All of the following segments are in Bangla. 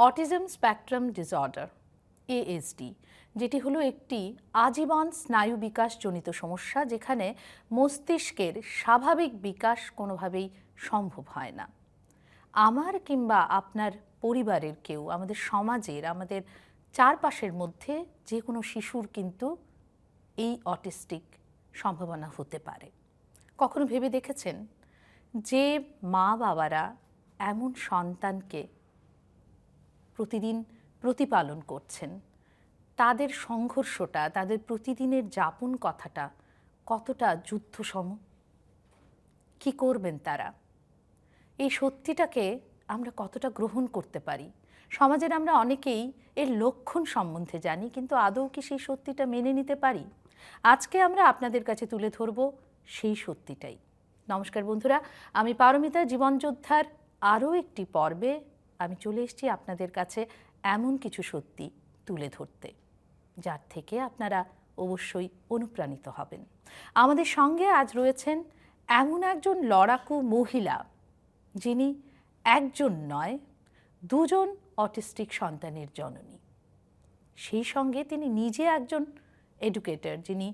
অটিজম স্পেকট্রাম ডিসঅর্ডার এএসডি, যেটি হলো একটি আজীবন স্নায়ু বিকাশজনিত সমস্যা যেখানে মস্তিষ্কের স্বাভাবিক বিকাশ কোনোভাবেই সম্ভব হয় না। আমার কিংবা আপনার পরিবারের কেউ, আমাদের সমাজের, আমাদের চারপাশের মধ্যে যে কোনো শিশুর কিন্তু এই অটিস্টিক সম্ভাবনা হতে পারে। কখনো ভেবে দেখেছেন যে মা বাবারা এমন সন্তানকে প্রতিদিন প্রতিপালন করছেন, তাদের সংঘর্ষটা, তাদের প্রতিদিনের যাপন কথাটা কতটা যুদ্ধসম? কি করবেন তারা? এই সত্যিটাকে আমরা কতটা গ্রহণ করতে পারি? সমাজের আমরা অনেকেই এর লক্ষণ সম্বন্ধে জানি, কিন্তু আদৌ কি সেই সত্যিটা মেনে নিতে পারি? আজকে আমরা আপনাদের কাছে তুলে ধরব সেই সত্যিটাই। নমস্কার বন্ধুরা, আমি পারমিতা। জীবনযোদ্ধার আরও একটি পর্বে আমি চলে এসেছি আপনাদের কাছে এমন কিছু সত্যি তুলে ধরতে, যার থেকে আপনারা অবশ্যই অনুপ্রাণিত হবেন। আমাদের সঙ্গে আজ রয়েছেন এমন একজন লড়াকু মহিলা, যিনি একজন নয়, দুজন অটিস্টিক সন্তানের জননী। সেই সঙ্গে তিনি নিজে একজন এডুকেটর, যিনি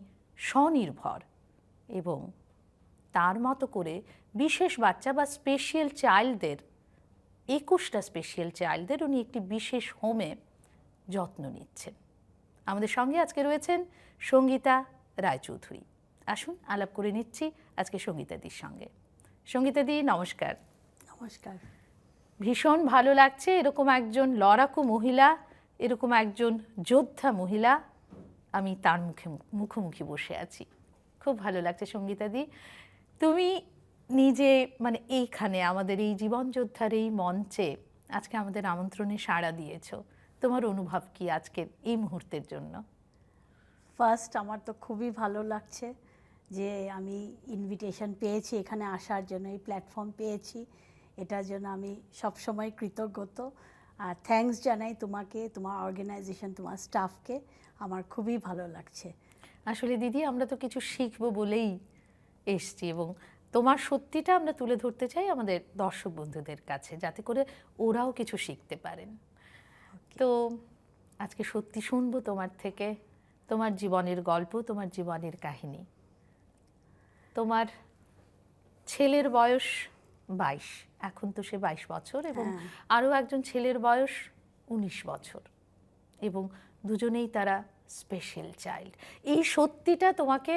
স্বনির্ভর এবং তার মতো করে বিশেষ বাচ্চা বা স্পেশাল চাইল্ডদের, 21টা স্পেশাল চাইল্ডদের উনি একটি বিশেষ হোমে যত্ন নিচ্ছেন। আমাদের সঙ্গে আজকে রয়েছেন সঙ্গীতা রায়চৌধুরী। আসুন আলাপ করে নিচ্ছি আজকে সঙ্গীতাদির সঙ্গে। সঙ্গীতাদি, নমস্কার। নমস্কার। ভীষণ ভালো লাগছে এরকম একজন লড়াকু মহিলা, এরকম একজন যোদ্ধা মহিলা, আমি তার মুখোমুখি বসে আছি। খুব ভালো লাগছে সঙ্গীতাদি। তুমি নিজে মানে এইখানে আমাদের এই জীবন যোদ্ধার এই মঞ্চে আজকে আমাদের আমন্ত্রণে সাড়া দিয়েছো। তোমার অনুভব কি আজকের এই মুহূর্তের জন্য? ফার্স্ট, আমার তো খুবই ভালো লাগছে যে আমি ইনভিটেশন পেয়েছি এখানে আসার জন্য, এই প্ল্যাটফর্ম পেয়েছি, এটার জন্য আমি সবসময় কৃতজ্ঞ। আর থ্যাঙ্কস জানাই তোমাকে, তোমার অর্গানাইজেশন, তোমার স্টাফকে। আমার খুবই ভালো লাগছে। আসলে দিদি, আমরা তো কিছু শিখবো বলেই এসছি এবং তোমার সত্যিটা আমরা তুলে ধরতে চাই আমাদের দর্শক বন্ধুদের কাছে, যাতে করে ওরাও কিছু শিখতে পারেন। তো আজকে সত্যি শুনবো তোমার থেকে, তোমার জীবনের গল্প, তোমার জীবনের কাহিনী। তোমার ছেলের বয়স 22, এখন তো সে 22 বছর, এবং আরও একজন ছেলের বয়স 19 বছর, এবং দুজনেই তারা স্পেশাল চাইল্ড। এই সত্যিটা তোমাকে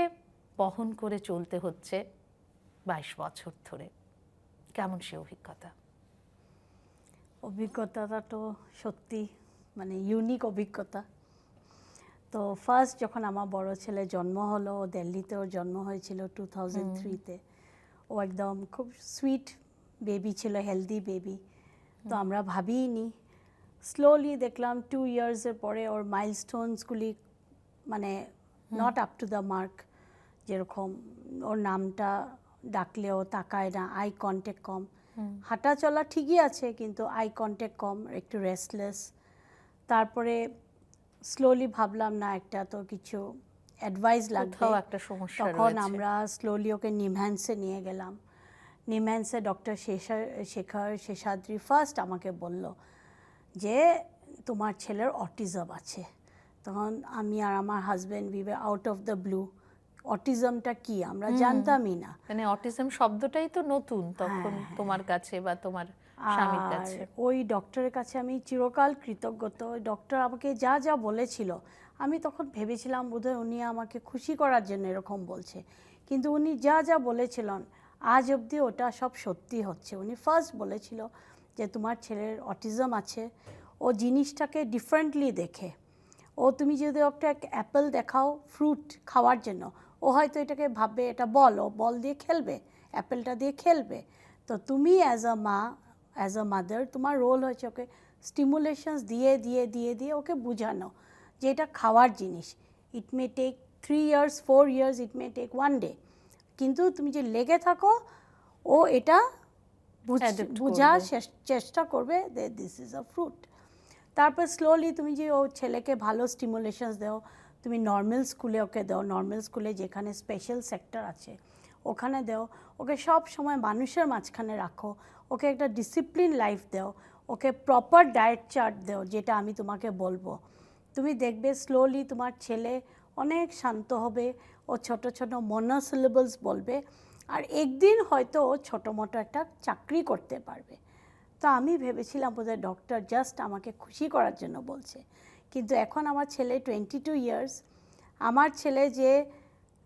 বহন করে চলতে হচ্ছে 22 বছর ধরে। কেমন সে অভিজ্ঞতা? অভিজ্ঞতাটা তো সত্যি মানে ইউনিক অভিজ্ঞতা। তো ফার্স্ট যখন আমার বড় ছেলে জন্ম হলো, দিল্লিতে ওর জন্ম হয়েছিল 2003-তে। ও একদম খুব সুইট বেবি ছিল, হেলদি বেবি। তো আমরা ভাবিনি। স্লোলি দেখলাম 2 ইয়ার্সের পরে ওর মাইলস্টোনসগুলি মানে not up to the mark. যেরকম ওর নামটা ডাকলেও তাকায় না, আই কন্ট্যাক্ট কম, হাঁটা চলা ঠিকই আছে কিন্তু আই কন্ট্যাক্ট কম, একটু রেস্টলেস। তারপরে স্লোলি ভাবলাম না, একটা তো কিছু অ্যাডভাইস লাগবে, একটা সমস্যা তখন রয়েছে। আমরা স্লোলি ওকে নিমহ্যান্সে নিয়ে গেলাম। নিমহ্যান্সে ডক্টর শেখর শেষাদ্রি ফার্স্ট আমাকে বলল যে তোমার ছেলের অটিজম আছে। তখন আমি আর আমার husband we were out of the blue. অটিজমটা কি আমরা জানতামই না। মানে অটিজম শব্দটাই তো নতুন তখন তোমার কাছে বা তোমার স্বামীর কাছে। ওই ডক্টরের কাছে আমি চিরকাল কৃতজ্ঞ। ওই ডক্টর আমাকে যা যা বলেছিল, আমি তখন ভেবেছিলাম বোধহয় উনি আমাকে খুশি করার জন্য এরকম বলছে, কিন্তু উনি যা যা বলেছিলেন আজ অবধি ওটা সব সত্যি হচ্ছে। উনি ফার্স্ট বলেছিল যে তোমার ছেলের অটিজম আছে, ও জিনিসটাকে ডিফারেন্টলি দেখে। ও তুমি যদি একটা অ্যাপেল দেখাও ফ্রুট খাওয়ার জন্য, ও হয়তো এটাকে ভাববে এটা বল, ও বল দিয়ে খেলবে, অ্যাপেলটা দিয়ে খেলবে। তো তুমি অ্যাজ আ মা, অ্যাজ আ মাদার, তোমার রোল হয়েছে ওকে স্টিমুলেশনস দিয়ে দিয়ে দিয়ে দিয়ে ওকে বোঝানো যে এটা খাওয়ার জিনিস। ইট মে টেক 3 ইয়ার্স, 4 ইয়ার্স, ইট মে টেক 1 ডে, কিন্তু তুমি যে লেগে থাকো, ও এটা বোঝার চেষ্টা করবে যে দিস ইজ আ ফ্রুট। তারপর স্লোলি তুমি যে ও ছেলেকে ভালো স্টিমুলেশনস দাও, তুমি নর্মাল স্কুলে ওকে দাও, নর্মাল স্কুলে যেখানে স্পেশাল সেক্টর আছে ওখানে দাও, ওকে সব সময় মানুষের মাঝখানে রাখো, ওকে একটা ডিসিপ্লিন লাইফ দাও, ওকে প্রপার ডায়েট চার্ট দাও, যেটা আমি তোমাকে বলবো। তুমি দেখবে স্লোলি তোমার ছেলে অনেক শান্ত হবে, ও ছোট ছোট মনোসিলেবলস বলবে, আর একদিন হয়তো ও ছোটো মোটো একটা চাকরি করতে পারবে। তো আমি ভেবেছিলাম বোধহয় ডক্টর জাস্ট আমাকে খুশি করার জন্য বলছে, কিন্তু এখন আমার ছেলে 22 ইয়ার্স, আমার ছেলে যে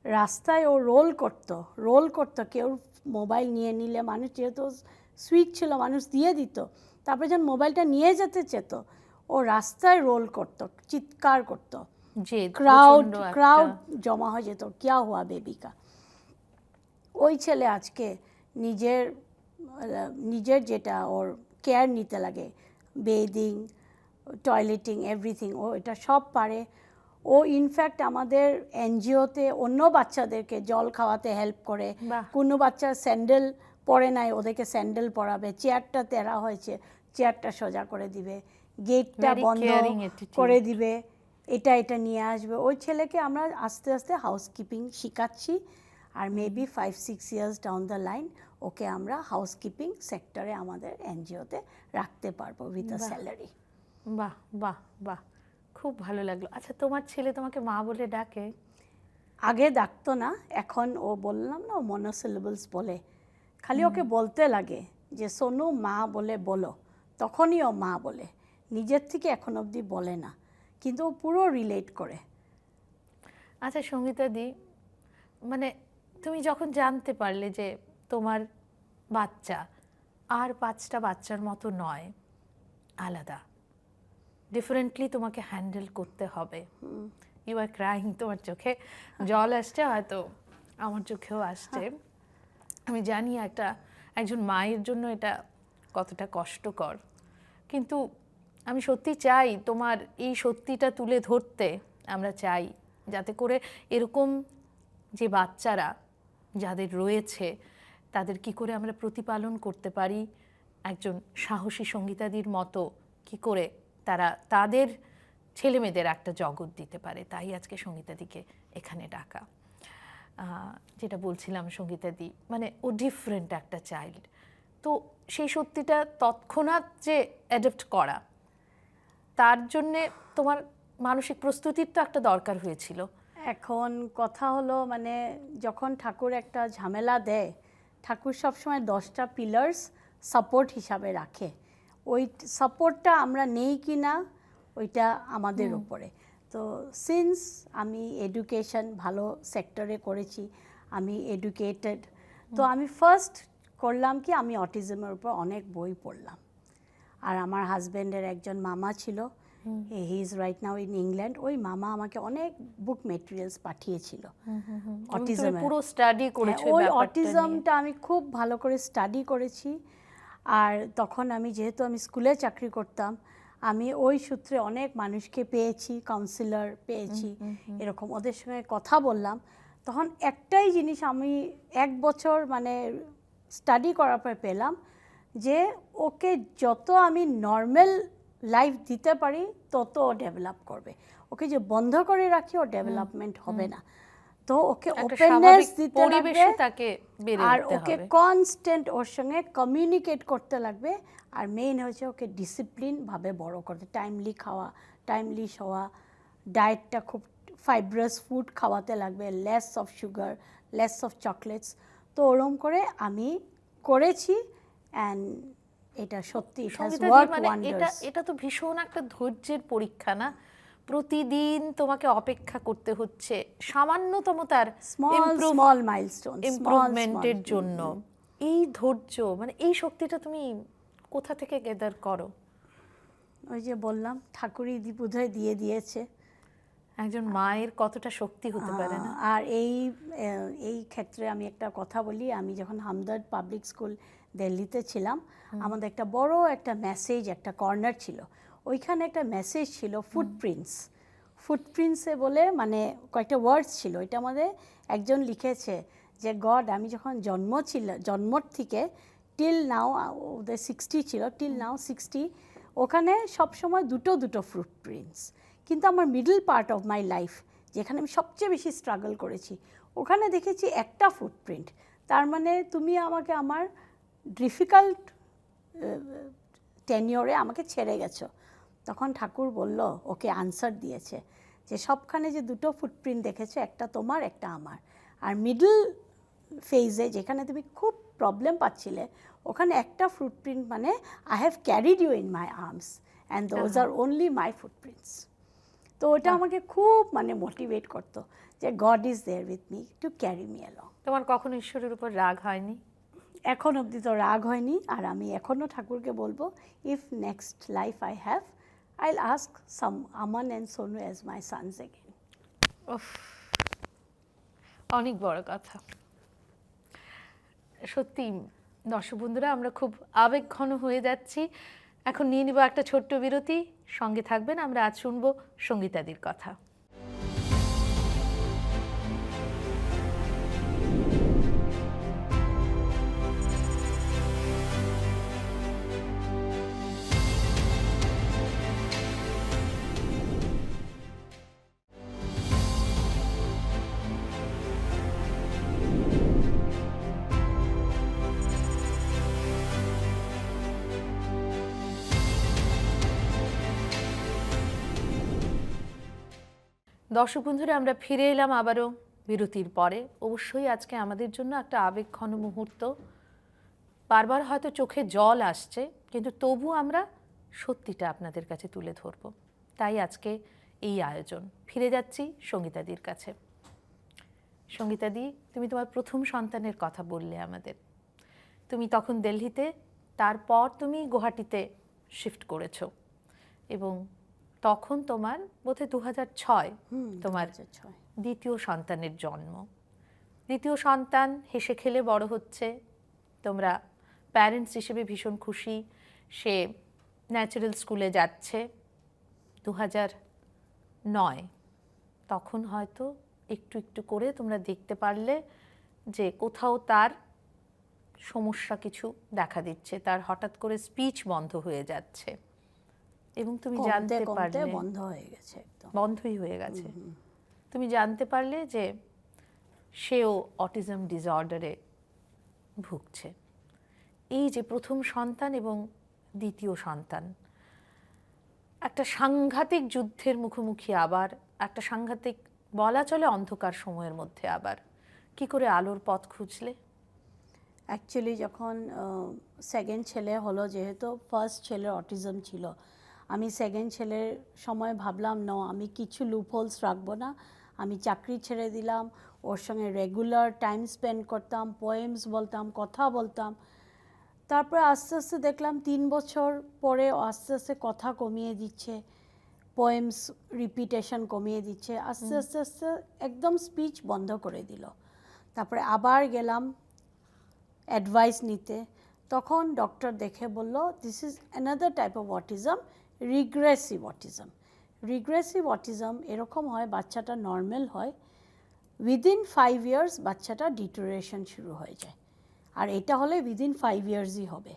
রাস্তায় ও রোল করতো, কেউ মোবাইল নিয়ে নিলে মানুষ, যেহেতু সুইচ ছিল মানুষ দিয়ে দিত, তারপরে যখন মোবাইলটা নিয়ে যেতে চেত ও রাস্তায় রোল করতো, চিৎকার করতো, যে ক্রাউড জমা হয়ে যেত, কিয়া হুয়া বেবিকা। ওই ছেলে আজকে নিজের যেটা ওর কেয়ার নিতে লাগে, বেদিং, টয়লেটিং, এভরিথিং, ও এটা সব পারে। ও ইনফ্যাক্ট আমাদের এনজিওতে অন্য বাচ্চাদেরকে জল খাওয়াতে হেল্প করে। কোনো বাচ্চা স্যান্ডেল পরে নাই, ওদেরকে স্যান্ডেল পরাবে, চেয়ারটা তেরা হয়েছে চেয়ারটা সোজা করে দিবে, গেটটা বন্ধ করে দিবে, এটা নিয়ে আসবে। ওই ছেলেকে আমরা আস্তে আস্তে হাউসকিপিং শেখাচ্ছি, আর maybe 5-6 years down the line okay আমরা হাউসকিপিং সেক্টরে আমাদের এনজিওতে রাখতে পারবো উইথ আ স্যালারি। বাহ বাহ বাহ, খুব ভালো লাগলো। আচ্ছা, তোমার ছেলে তোমাকে মা বলে ডাকে? আগে ডাকতো না, এখন ও বললাম না, ও মনোসিলেবলস বলে। খালি ওকে বলতে লাগে যে সোনু মা বলে বলো, তখনই ও মা বলে। নিজের থেকে এখন অবধি বলে না, কিন্তু ও পুরো রিলেট করে। আচ্ছা সঙ্গীতা দি, মানে তুমি যখন জানতে পারলে যে তোমার বাচ্চা আর 5টা বাচ্চার মতো নয়, আলাদা, ডিফারেন্টলি তোমাকে হ্যান্ডেল করতে হবে, ইউ আর ক্রাইং, তোমার চোখে জল আসছে, হয়তো আমার চোখেও আসছে। আমি জানি একজন মায়ের জন্য এটা কতটা কষ্টকর, কিন্তু আমি সত্যি চাই তোমার এই সত্যিটা তুলে ধরতে। আমরা চাই যাতে করে এরকম যে বাচ্চারা যাদের রয়েছে তাদের কি করে আমরা প্রতিপালন করতে পারি, একজন সাহসী সঙ্গীতাদির মতো কি করে তারা তাদের ছেলেমেয়েদের একটা জগৎ দিতে পারে। তাই আজকে সঙ্গীতাদিকে এখানে ডাকা। যেটা বলছিলাম, সঙ্গীতাদি মানে ও ডিফারেন্ট একটা চাইল্ড, তো সেই সত্যিটা তৎক্ষণাৎ যে অ্যাডপ্ট করা, তার জন্যে তোমার মানসিক প্রস্তুতির তো একটা দরকার হয়েছিল। এখন কথা হলো, মানে যখন ঠাকুর একটা ঝামেলা দেয়, ঠাকুর সবসময় 10টা পিলার্স সাপোর্ট হিসাবে রাখে। ওই সাপোর্টটা আমরা নেই কি না ওইটা আমাদের উপরে। তো সিন্স আমি এডুকেশন ভালো সেক্টরে করেছি, আমি এডুকেটেড, তো আমি ফার্স্ট করলাম কি, আমি অটিজমের উপর অনেক বই পড়লাম। আর আমার হাজব্যান্ডের একজন মামা ছিল, he is right now in England, ওই মামা আমাকে অনেক বুক মেটেরিয়ালস পাঠিয়েছিল অটিজমের। পুরো স্টাডি করেছো ওই অটিজমটা আমি খুব ভালো করে স্টাডি করেছি। আর তখন যেহেতু আমি স্কুলে চাকরি করতাম, আমি ওই সূত্রে অনেক মানুষকে পেয়েছি, কাউন্সিলর পেয়েছি, এরকম ওদের সঙ্গে কথা বললাম। তখন একটাই জিনিস আমি 1 বছর মানে স্টাডি করার পর পেলাম, যে ওকে যত আমি নর্মাল লাইফ দিতে পারি তত ও ডেভেলপ করবে। ওকে যে বন্ধ করে রাখি ও ডেভেলপমেন্ট হবে না। তো ওকে ওপেননেস দিতে লাগবে, আর ওকে কনস্ট্যান্ট ওর সঙ্গে কমিউনিকেট করতে লাগবে। আর মেইন হচ্ছে ওকে ডিসিপ্লিন ভাবে বড় করতে, টাইমলি খাওয়া, টাইমলি শোয়া, ডায়েটটা খুব ফাইব্রাস ফুড খাওয়াতে লাগবে, less of sugar, less of chocolates. তো ওরম করে আমি করেছি, অ্যান্ড এটা সত্যি এটা তো ভীষণ একটা ধৈর্যের পরীক্ষা না? প্রতিদিন তোমাকে অপেক্ষা করতে হচ্ছে সামান্যতম তার স্মল মাইলস্টোন ইমপ্রুভমেন্টের জন্য। এই ধৈর্য, মানে এই শক্তিটা তুমি কোথা থেকে গেদার করো? ওই যে বললাম, ঠাকুরই বোধহয় দিয়ে দিয়েছে। একজন মায়ের কতটা শক্তি হতে পারে না। আর এই ক্ষেত্রে আমি একটা কথা বলি, আমি যখন হামদর্দ পাবলিক স্কুল দিল্লিতে ছিলাম, আমাদের একটা বড় একটা মেসেজ, একটা কর্নার ছিল, ওইখানে একটা মেসেজ ছিল ফুটপ্রিন্টসে বলে, মানে কয়েকটা ওয়ার্ডস ছিল। এটা আমাদের একজন লিখেছে যে গড, আমি যখন জন্মর থেকে টিল নাও, ওদের 60 ছিল, টিল নাও 60, ওখানে সবসময় দুটো ফুটপ্রিন্টস। কিন্তু আমার middle part of my life, যেখানে আমি সবচেয়ে বেশি স্ট্রাগল করেছি, ওখানে দেখেছি একটা ফুটপ্রিন্ট। তার মানে তুমি আমাকে আমার ডিফিকাল্ট টেনিওরে আমাকে ছেড়ে গেছো। তখন ঠাকুর বলল, ওকে আনসার দিয়েছে যে সবখানে যে দুটো ফুটপ্রিন্ট দেখেছো, একটা তোমার একটা আমার, আর মিডল ফেজে যেখানে তুমি খুব প্রবলেম পাচ্ছিলে ওখানে একটা ফুটপ্রিন্ট, মানে I have carried you in my arms and those are only my footprints. তো ওটা আমাকে খুব মানে মোটিভেট করতো যে God is there with me to carry me along. তোমার কখনো ঈশ্বরের উপর রাগ হয়নি? এখন অবধি তো রাগ হয়নি, আর আমি এখনও ঠাকুরকে বলবো, if next life I have, I'll ask some Aman and Sonu as my sons again. অনেক বড় কথা। সত্যি দর্শক বন্ধুরা, আমরা খুব আবেগঘন হয়ে যাচ্ছি। এখন নিয়ে নিব একটা ছোট্ট বিরতি, সঙ্গে থাকবেন। আমরা আজ শুনবো সঙ্গীতাদির কথা। দর্শক বন্ধুরা, আমরা ফিরে এলাম আবারও বিরতির পরে। অবশ্যই আজকে আমাদের জন্য একটা আবেগঘন মুহূর্ত। বারবার হয়তো চোখে জল আসছে, কিন্তু তবু আমরা সত্যিটা আপনাদের কাছে তুলে ধরব। তাই আজকে এই আয়োজন। ফিরে যাচ্ছি সঙ্গীতাদির কাছে। সঙ্গীতাদি, তুমি তোমার প্রথম সন্তানের কথা বললে আমাদের। তুমি তখন দিল্লিতে, তারপর তুমি গুয়াহাটিতে শিফট করেছো, এবং তখন তোমার বোধহয় 2006 তোমার দ্বিতীয় সন্তানের জন্ম। দ্বিতীয় সন্তান হেসে খেলে বড় হচ্ছে, তোমরা প্যারেন্টস হিসেবে ভীষণ খুশি। সে ন্যাচারাল স্কুলে যাচ্ছে। 2009 তখন হয়তো একটু একটু করে তোমরা দেখতে পারলে যে কোথাও তার সমস্যা কিছু দেখা দিচ্ছে, তার হঠাৎ করে স্পিচ বন্ধ হয়ে যাচ্ছে, এবং তুমি জানতে পারলে বন্ধ হয়ে গেছে, একদম বন্ধই হয়ে গেছে। তুমি জানতে পারলে যে সেও অটিজম ডিসঅর্ডারে ভুগছে। এই যে প্রথম সন্তান এবং দ্বিতীয় সন্তান, একটা সাংঘাতিক যুদ্ধের মুখোমুখি, আবার একটা সাংঘাতিক বলা চলে অন্ধকার সময়ের মধ্যে আবার কি করে আলোর পথ খুঁজলে? অ্যাকচুয়ালি যখন সেকেন্ড ছেলে হলো, যেহেতু ফার্স্ট ছেলের অটিজম ছিল, আমি সেকেন্ড ছেলের সময় ভাবলাম আমি কিছু লুপহোলস রাখবো না, আমি চাকরি ছেড়ে দিলাম, ওর সঙ্গে রেগুলার টাইম স্পেন্ড করতাম, পোয়েমস বলতাম, কথা বলতাম। তারপরে আস্তে আস্তে দেখলাম 3 বছর পরে আস্তে আস্তে কথা কমিয়ে দিচ্ছে, পোয়েমস রিপিটেশন কমিয়ে দিচ্ছে, আস্তে আস্তে আস্তে একদম স্পিচ বন্ধ করে দিল। তারপরে আবার গেলাম অ্যাডভাইস নিতে, তখন ডক্টর দেখে বলল, this is another type of autism, regressive autism. Regressive autism এরকম হয়, বাচ্চাটা নর্মাল হয়, উইদিন 5 ইয়ার্স বাচ্চাটা ডিটোরিয়েশন শুরু হয়ে যায়, আর এটা হলে উইদিন 5 ইয়ার্সই হবে।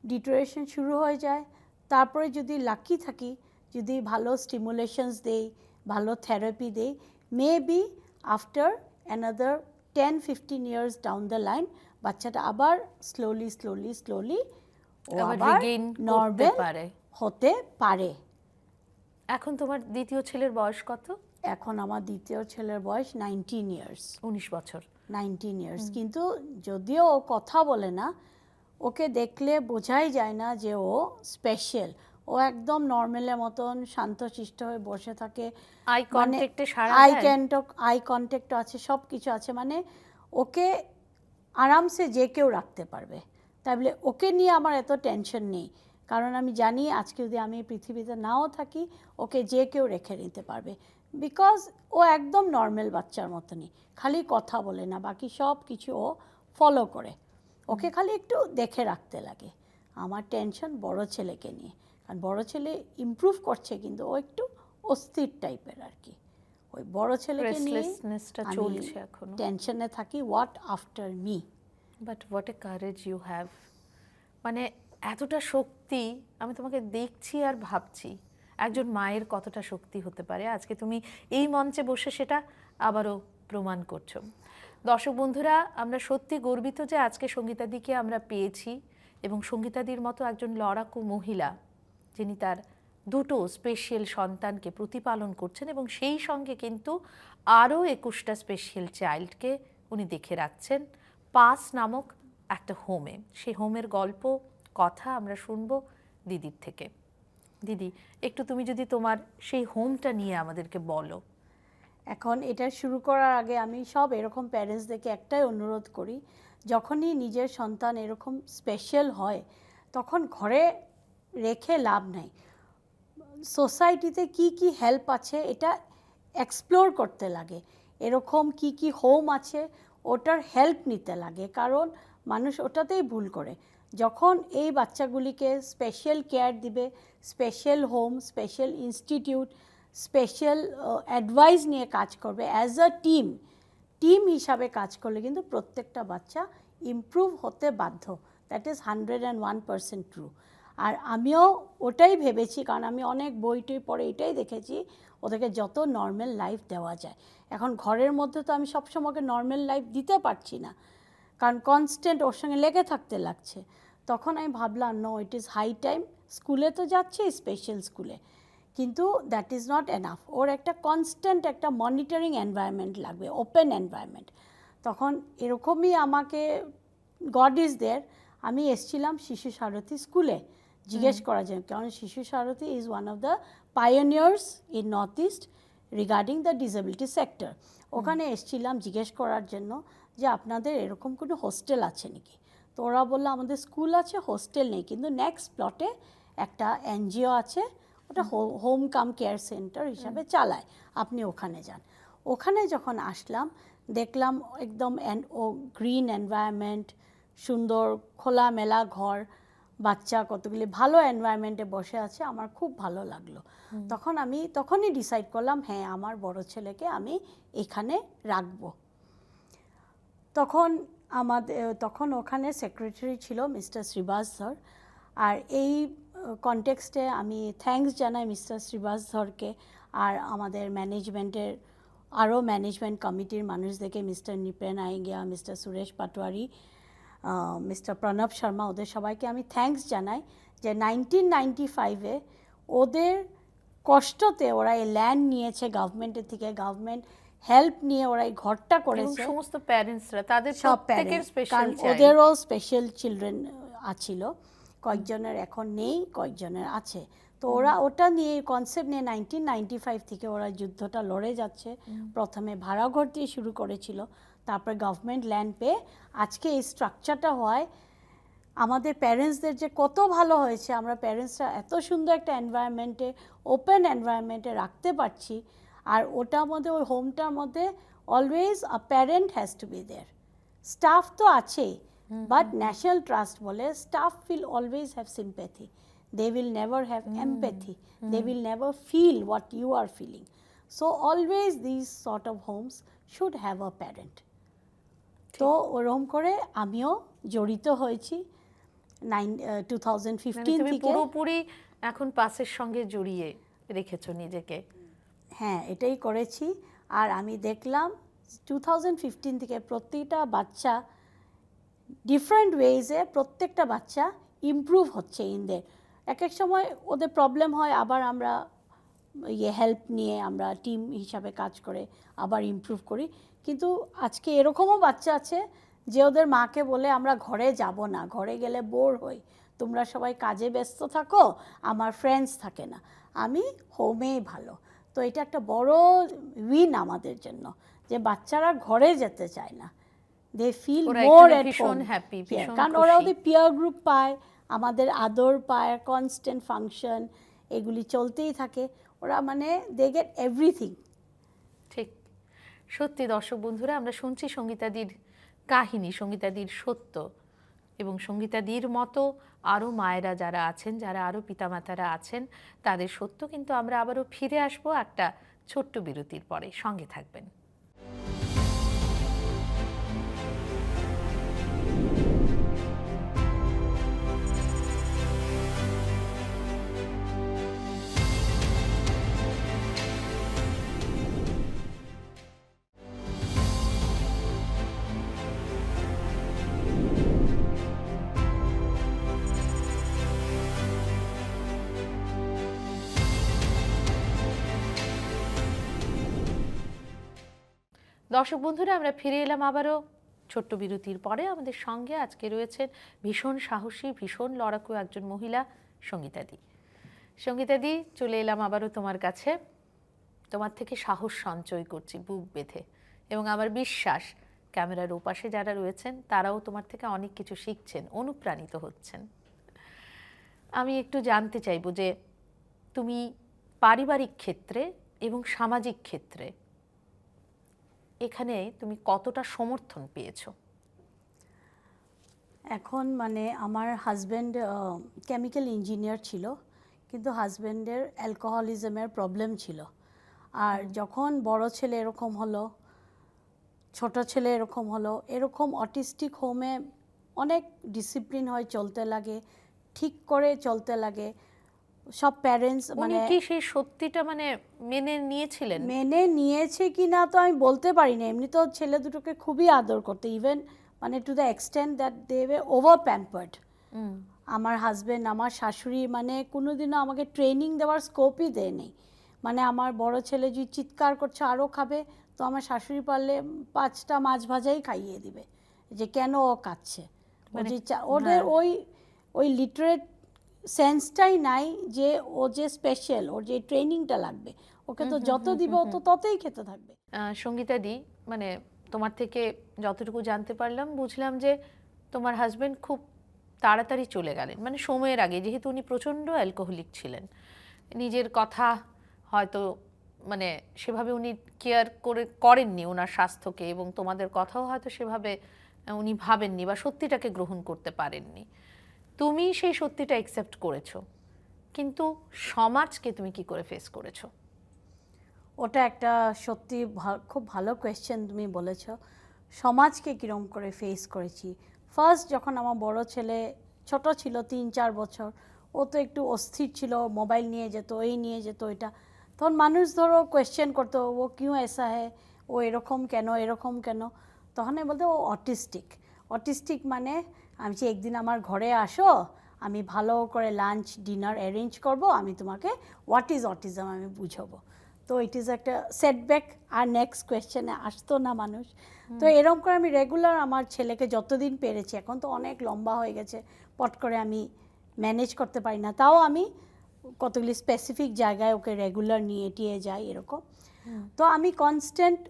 ডিটোরিয়েশন শুরু হয়ে যায়, তারপরে যদি লাকি থাকি, যদি ভালো স্টিমুলেশনস দেই, ভালো থেরাপি দেই, maybe after another 10-15 years down the line বাচ্চাটা আবার স্লোলি স্লোলি স্লোলি ও আবার নর্মাল হতে পারে। এখন তোমার দ্বিতীয় ছেলের বয়স কত? এখন আমার দ্বিতীয় ছেলের বয়স 19 ইয়ার্স, 19 বছর। 19 ইয়ার্স। কিন্তু যদিও ও কথা বলে না, ওকে দেখলে বোঝাই যায় না যে ও স্পেশাল। ও একদম নর্মালের মতন শান্তশিষ্ট হয়ে বসে থাকে, আই কন্ট্যাক্টে সারা আই কন্ট্যাক্ট আছে, সব কিছু আছে, মানে ওকে আরামসে যে কেউ রাখতে পারবে। তাই বলে ওকে নিয়ে আমার এত টেনশন নেই, কারণ আমি জানি আজকে যদি আমি পৃথিবীতে নাও থাকি, ওকে যে কেউ রেখে নিতে পারবে, বিকজ ও একদম নর্মাল বাচ্চার মতনই, খালি কথা বলে না, বাকি সব কিছু ও ফলো করে। ওকে খালি একটু দেখে রাখতে লাগে। আমার টেনশন বড় ছেলেকে নিয়ে, কারণ বড় ছেলে ইমপ্রুভ করছে, কিন্তু ও একটু অস্থির টাইপের আর কি। ওই বড় ছেলেকে নিয়ে চলছে এখনো টেনশনে থাকি, what after me. But what a courage you have, মানে এতটা শক্তি আমি তোমাকে দেখছি আর ভাবছি একজন মায়ের কতটা শক্তি হতে পারে। আজকে তুমি এই মঞ্চে বসে সেটা আবারও প্রমাণ করছো। দর্শক বন্ধুরা, আমরা সত্যি গর্বিত যে আজকে সঙ্গীতাদিকে আমরা পেয়েছি, এবং সঙ্গীতাদির মতো একজন লড়াকু মহিলা যিনি তার দুটো স্পেশাল সন্তানকে প্রতিপালন করছেন এবং সেই সঙ্গে কিন্তু আরও 21টা স্পেশাল চাইল্ডকে উনি দেখে রাখছেন পাস নামক একটা হোমে। সেই হোমের গল্প কথা আমরা শুনবো দিদির থেকে। দিদি, একটু তুমি যদি তোমার সেই হোমটা নিয়ে আমাদেরকে বলো। এখন এটা শুরু করার আগে আমি সব এরকম প্যারেন্টসদেরকে একটাই অনুরোধ করি, যখনই নিজের সন্তান এরকম স্পেশাল হয় তখন ঘরে রেখে লাভ নাই। সোসাইটিতে কি কি হেল্প আছে এটা এক্সপ্লোর করতে লাগে, এরকম কি কি হোম আছে ওটার হেল্প নিতে লাগে, কারণ মানুষ ওটাতেই ভুল করে। যখন এই বাচ্চাগুলিকে স্পেশাল কেয়ার দিবে, special home, special institute, special advice নিয়ে কাজ করবে অ্যাজ আ টিম হিসাবে কাজ করলে কিন্তু প্রত্যেকটা বাচ্চা ইমপ্রুভ হতে বাধ্য। That is 101% true. আর আমিও ওটাই ভেবেছি, কারণ আমি অনেক বই টই পড়ে এটাই দেখেছি ওদেরকে যত নর্মাল লাইফ দেওয়া যায়। এখন ঘরের মধ্যে তো আমি সবসময় নর্মাল লাইফ দিতে পারছি না, কারণ কনস্ট্যান্ট ওর সঙ্গে লেগে থাকতে লাগছে। তখন আমি ভাবলাম no, it is high time. স্কুলে তো যাচ্ছে স্পেশাল স্কুলে, কিন্তু দ্যাট ইজ নট এনাফ। ওর একটা কনস্ট্যান্ট একটা মনিটরিং এনভায়রনমেন্ট লাগবে, ওপেন এনভায়রনমেন্ট। তখন এরকমই আমাকে গড ইজ দেয়ার, আমি এসছিলাম শিশু সারথী স্কুলে জিজ্ঞেস করার জন্য, কারণ Shishu Sarathi is one of the pioneers in North East regarding the disability sector. ওখানে এসছিলাম জিজ্ঞেস করার জন্য যে আপনাদের এরকম কোনো হোস্টেল আছে নাকি। তো ওরা বললো আমাদের স্কুল আছে, হোস্টেল নেই, কিন্তু নেক্সট প্লটে একটা এনজিও আছে, ওটা হোম কাম কেয়ার সেন্টার হিসাবে চালায়, আপনি ওখানে যান। ওখানে যখন আসলাম দেখলাম একদম গ্রিন এনভায়রনমেন্ট, সুন্দর খোলামেলা ঘর, বাচ্চা কতগুলি ভালো এনভায়রনমেন্টে বসে আছে, আমার খুব ভালো লাগলো। তখনই ডিসাইড করলাম হ্যাঁ আমার বড় ছেলেকে আমি এখানে রাখবো। তখন ওখানে সেক্রেটারি ছিল মিস্টার শ্রীবাস ধর। আর এই কনটেক্সটে আমি থ্যাঙ্কস জানাই মিস্টার শ্রীবাস ধরকে, আর আমাদের ম্যানেজমেন্টের আরও ম্যানেজমেন্ট কমিটির মানুষদেরকে, mister Nipen Aingia, mister Suresh Patowary, mister Pranab Sharma, ওদের সবাইকে আমি থ্যাঙ্কস জানাই যে 1995-এ ওদের কষ্টতে ওরা এই ল্যান্ড নিয়েছে গভর্নমেন্টের থেকে, গভর্নমেন্ট হেল্প নিয়ে ওরা এই ঘরটা করেছে। সমস্ত প্যারেন্টসরা তাদের সব প্রত্যেকের স্পেশাল চাইল্ড, ওদেরও স্পেশাল চিলড্রেন আছিল, কয়েকজনের এখন নেই, কয়েকজনের আছে। তো ওরা ওটা নিয়ে কনসেপ্ট নিয়ে 1995 থেকে ওরা যুদ্ধটা লড়ে যাচ্ছে। প্রথমে ভাড়া ঘর দিয়ে শুরু করেছিল, তারপরে গভর্নমেন্ট ল্যান্ড পেয়ে আজকে এই স্ট্রাকচারটা হয়। আমাদের প্যারেন্টসদের যে কত ভালো হয়েছে, আমরা প্যারেন্টসরা এত সুন্দর একটা এনভায়রনমেন্টে, ওপেন এনভায়রনমেন্টে রাখতে পারছি। আর ওটার মধ্যে, ওই হোমটার মধ্যে always a parent has to be there. Staff তো আছেই, বাট ন্যাশনাল ট্রাস্ট বলে staff will always have sympathy, they will never have empathy, they will never feel what you are feeling. So always these sort of homes should have a parent. তো ওরকম করে আমিও জড়িত হয়েছি 2015 তুমি থেকে। পুরোপুরি এখন পাসের সঙ্গে জড়িয়ে রেখেছো নিজেকে। হ্যাঁ, এটাই করেছি। আর আমি দেখলাম 2015 থেকে প্রত্যেকটা বাচ্চা ডিফারেন্ট ওয়েজে, প্রত্যেকটা বাচ্চা ইমপ্রুভ হচ্ছে ইনদের। এক এক সময় ওদের প্রবলেম হয়, আবার আমরা হেল্প নিয়ে আমরা টিম হিসাবে কাজ করে আবার ইমপ্রুভ করি। কিন্তু আজকে এরকমও বাচ্চা আছে যে ওদের মাকে বলে আমরা ঘরে যাব না, ঘরে গেলে বোর হই, তোমরা সবাই কাজে ব্যস্ত থাকো, আমার ফ্রেন্ডস থাকে না, আমি হোমেই ভালো। তো এটা একটা বড় উইন আমাদের জন্য, যে বাচ্চারা ঘরে যেতে চায় না, they feel more at home, কারণ ওরা ওদের পিয়ার গ্রুপ পায়, আমাদের আদর পায়, কনস্ট্যান্ট ফাংশন এগুলি চলতেই থাকে, ওরা মানে দে গেট এভরিথিং। ঠিক, সত্যি দর্শক বন্ধুরা, আমরা শুনছি সঙ্গীতাদির কাহিনী, সঙ্গীতাদির সত্য, এবং সঙ্গীতাদির মতো আরও মায়েরা যারা আছেন, যারা আরও পিতামাতারা আছেন, তাদের সত্য কিন্তু আমরা আবারও ফিরে আসবো একটা ছোট্ট বিরতির পরে। সঙ্গে থাকবেন। দর্শক বন্ধুরা, আমরা ফিরে এলাম আবারও ছোট্ট বিরতির পরে। আমাদের সঙ্গে আজকে রয়েছেন ভীষণ সাহসী, ভীষণ লড়াকু একজন মহিলা, সঙ্গীতাদি। সঙ্গীতাদি, চলে এলাম আবারও তোমার কাছে। তোমার থেকে সাহস সঞ্চয় করছি বুক বেঁধে, এবং আমার বিশ্বাস ক্যামেরার ওপাশে যারা রয়েছেন তারাও তোমার থেকে অনেক কিছু শিখছেন, অনুপ্রাণিত হচ্ছেন। আমি একটু জানতে চাইব যে তুমি পারিবারিক ক্ষেত্রে এবং সামাজিক ক্ষেত্রে এখানে তুমি কতটা সমর্থন পেয়েছো? এখন মানে আমার হাজব্যান্ড কেমিক্যাল ইঞ্জিনিয়ার ছিল, কিন্তু হাজব্যান্ডের অ্যালকোহলিজমের প্রবলেম ছিল। আর যখন বড় ছেলে এরকম হলো, ছোট ছেলে এরকম হলো, এরকম অটিস্টিক হোমে অনেক ডিসিপ্লিন হয়, চলতে লাগে, ঠিক করে চলতে লাগে। সব প্যারেন্টস মানে কি সেই সত্যিটা মানে মেনে নিয়েছিলেন? মেনে নিয়েছে কি না তো আমি বলতে পারি না। এমনি তো ছেলে দুটোকে খুবই আদর করতে, ইভেন মানে to the extent that they were over pampered. আমার হাজব্যান্ড, আমার শাশুড়ি মানে কোনোদিনও আমাকে ট্রেনিং দেওয়ার স্কোপই দেয়নি। মানে আমার বড় ছেলে যদি চিৎকার করছে আরও খাবে, তো আমার শাশুড়ি পারলে 5টা মাছ ভাজাই খাইয়ে দিবে, যে কেন ও খাচ্ছে। ওদের ওই লিটারেট সেন্সটাই নাই যে ও যে স্পেশাল, ওর যে ট্রেনিংটা লাগবে, ওকে তো যত দিবে ও তো ততই খেতে থাকবে। সঙ্গীতাদি, মানে তোমার থেকে যতটুকু জানতে পারলাম, বুঝলাম যে তোমার হাজবেন্ড খুব তাড়াতাড়ি চলে গেলেন, মানে সময়ের আগে, যেহেতু উনি প্রচণ্ড অ্যালকোহলিক ছিলেন। নিজের কথা হয়তো মানে সেভাবে উনি কেয়ার করেননি ওনার স্বাস্থ্যকে, এবং তোমাদের কথাও হয়তো সেভাবে উনি ভাবেননি বা সত্যিটাকে গ্রহণ করতে পারেননি। তুমি সেই সত্যিটা অ্যাকসেপ্ট করেছো, কিন্তু সমাজকে তুমি কি করে ফেস করেছো? ওটা একটা সত্যি খুব ভালো কোয়েশ্চেন তুমি বলেছ। সমাজকে কীরকম করে ফেস করেছি, ফার্স্ট যখন আমার বড় ছেলে ছোট ছিল, 3-4 বছর, ও তো একটু অস্থির ছিল, মোবাইল নিয়ে যেত, এই নিয়ে যেত, এটা। তখন মানুষ ধরো কোয়েশ্চেন করতো, ও কিউ এসা হ্যায়, ও এরকম কেন, এরকম কেন। তখন আমি বলতো ও অটিস্টিক। অটিস্টিক মানে আমি যে একদিন আমার ঘরে আসো, আমি ভালো করে লাঞ্চ ডিনার অ্যারেঞ্জ করব, আমি তোমাকে হোয়াট ইজ অটিজম আমি বুঝাবো। তো ইট ইজ একটা সেটব্যাক, আর নেক্সট কোয়েশ্চেনে আসতো না মানুষ। তো এরকম করে আমি রেগুলার আমার ছেলেকে যতদিন পেরেছি, এখন তো অনেক লম্বা হয়ে গেছে, পট করে আমি ম্যানেজ করতে পারি না, তাও আমি কতগুলি স্পেসিফিক জায়গায় ওকে রেগুলার নিয়ে টিয়ে যাই এরকম। তো আমি কনস্ট্যান্ট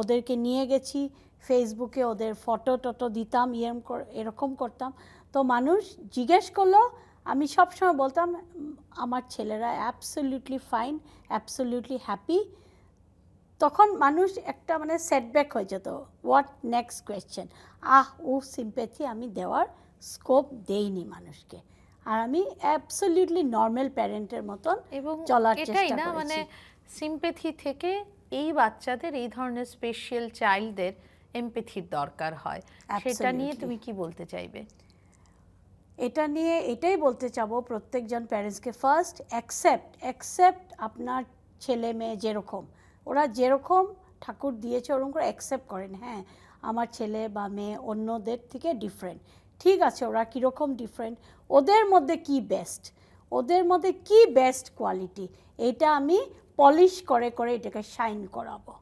ওদেরকে নিয়ে গেছি, ফেসবুকে ওদের ফটো টটো দিতাম, এরকম করতাম। তো মানুষ জিজ্ঞেস করলো, আমি সবসময় বলতাম আমার ছেলেরা অ্যাবসলিউটলি ফাইন, অ্যাবসলিউটলি হ্যাপি। তখন মানুষ একটা মানে সেটব্যাক হয়ে যেত, হোয়াট নেক্সট কোয়েশ্চেন। ও সিম্প্যাথি আমি দেওয়ার স্কোপ দেইনি মানুষকে, আর আমি অ্যাবসলিউটলি নর্মাল প্যারেন্টের মতন চলার চেষ্টা করেছি। মানে সিম্প্যাথি থেকে এই বাচ্চাদের, এই ধরনের স্পেশাল চাইল্ডদের এমপ্যাথির দরকার হয়, সেটা নিয়ে তুমি কি বলতে চাইবে? এটা নিয়ে এটাই বলতে চাবো প্রত্যেকজন প্যারেন্টসকে, ফার্স্ট অ্যাকসেপ্ট আপনার ছেলে মেয়ে যেরকম, ওরা যেরকম ঠাকুর দিয়েছে ওরকম করে অ্যাকসেপ্ট করেন। হ্যাঁ, আমার ছেলে বা মেয়ে অন্যদের থেকে ডিফারেন্ট, ঠিক আছে, ওরা কীরকম ডিফারেন্ট, ওদের মধ্যে কি বেস্ট, ওদের মধ্যে কি বেস্ট কোয়ালিটি, এইটা আমি পলিশ করে করে এটাকে শাইন করাবো।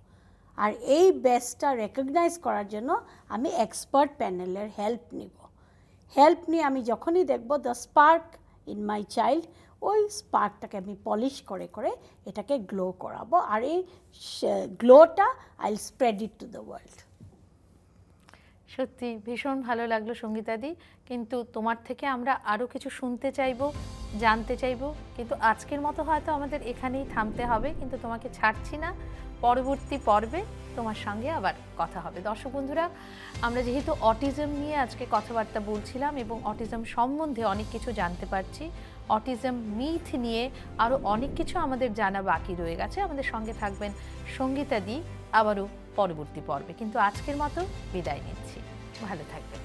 আর এই বেস্টটা রেকগনাইজ করার জন্য আমি এক্সপার্ট প্যানেলের হেল্প নিয়ে আমি যখনই দেখব the spark in my child, ওই স্পার্কটাকে আমি পলিশ করে করে এটাকে গ্লো করাবো, আর এই গ্লোটা I will spread it to the world. সত্যি ভীষণ ভালো লাগলো সঙ্গীতাদি, কিন্তু তোমার থেকে আমরা আরও কিছু শুনতে চাইবো, জানতে চাইবো, কিন্তু আজকের মতো হয়তো আমাদের এখানেই থামতে হবে, কিন্তু তোমাকে ছাড়ছি না। পরবর্তী পর্বে তোমার সঙ্গে আবার কথা হবে। দর্শক বন্ধুরা, আমরা যেহেতু অটিজম নিয়ে আজকে কথাবার্তা বলছিলাম এবং অটিজম সম্বন্ধে অনেক কিছু জানতে পারছি, অটিজম মিথ নিয়ে আরও অনেক কিছু আমাদের জানা বাকি রয়ে গেছে। আমাদের সঙ্গে থাকবেন সঙ্গীতাদি আবারও পরবর্তী পর্বে, কিন্তু আজকের মতো বিদায় নিচ্ছি। ভালো থাকবেন।